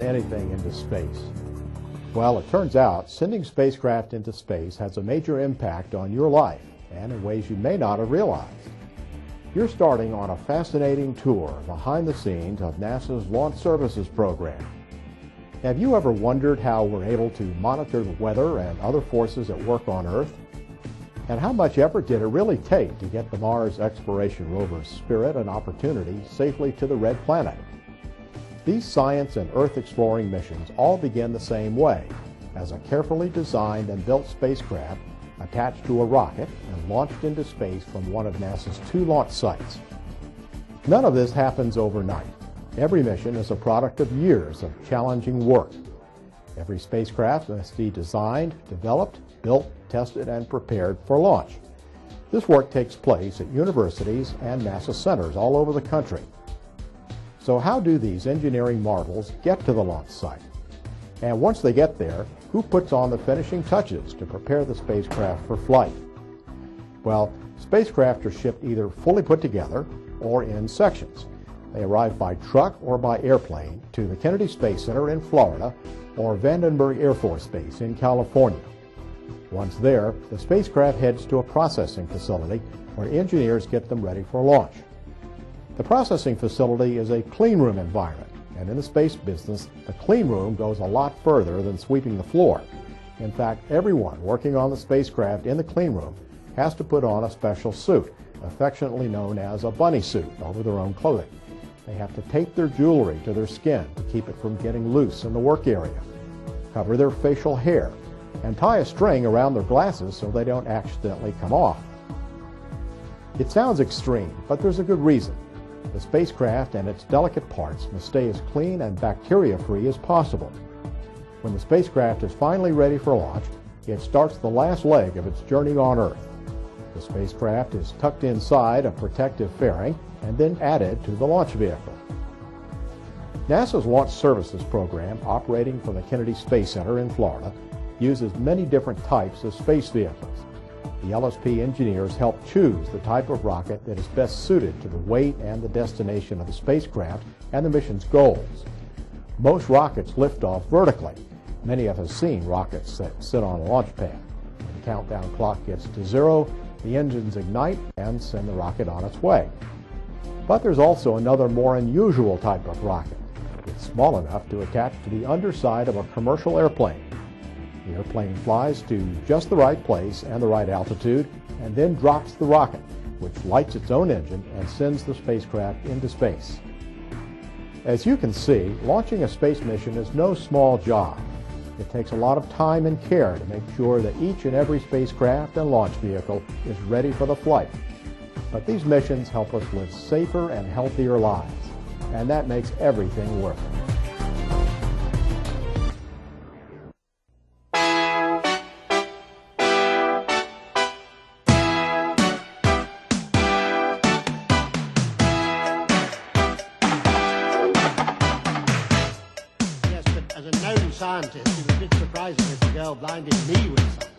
anything into space? Well, it turns out sending spacecraft into space has a major impact on your life and in ways you may not have realized. You're starting on a fascinating tour behind the scenes of NASA's Launch Services Program. Have you ever wondered how we're able to monitor the weather and other forces at work on Earth? And how much effort did it really take to get the Mars exploration rover Spirit and Opportunity safely to the Red Planet? These science and Earth-exploring missions all begin the same way, as a carefully designed and built spacecraft attached to a rocket and launched into space from one of NASA's 2 launch sites. None of this happens overnight. Every mission is a product of years of challenging work. Every spacecraft must be designed, developed, built, tested, and prepared for launch. This work takes place at universities and NASA centers all over the country. So how do these engineering marvels get to the launch site? And once they get there, who puts on the finishing touches to prepare the spacecraft for flight? Well, spacecraft are shipped either fully put together or in sections. They arrive by truck or by airplane to the Kennedy Space Center in Florida or Vandenberg Air Force Base in California. Once there, the spacecraft heads to a processing facility where engineers get them ready for launch. The processing facility is a clean room environment, and in the space business, the clean room goes a lot further than sweeping the floor. In fact, everyone working on the spacecraft in the clean room has to put on a special suit, affectionately known as a bunny suit, over their own clothing. They have to tape their jewelry to their skin to keep it from getting loose in the work area, cover their facial hair, and tie a string around their glasses so they don't accidentally come off. It sounds extreme, but there's a good reason. The spacecraft and its delicate parts must stay as clean and bacteria-free as possible. When the spacecraft is finally ready for launch, it starts the last leg of its journey on Earth. The spacecraft is tucked inside a protective fairing and then added to the launch vehicle. NASA's Launch Services Program, operating from the Kennedy Space Center in Florida, uses many different types of space vehicles. The LSP engineers help choose the type of rocket that is best suited to the weight and the destination of the spacecraft and the mission's goals. Most rockets lift off vertically. Many of us have seen rockets that sit on a launch pad. When the countdown clock gets to 0, the engines ignite and send the rocket on its way. But there's also another more unusual type of rocket. It's small enough to attach to the underside of a commercial airplane. The airplane flies to just the right place and the right altitude, and then drops the rocket, which lights its own engine and sends the spacecraft into space. As you can see, launching a space mission is no small job. It takes a lot of time and care to make sure that each and every spacecraft and launch vehicle is ready for the flight. But these missions help us live safer and healthier lives, and that makes everything worth it. As a known scientist, it was a bit surprising that the girl blinded me with science.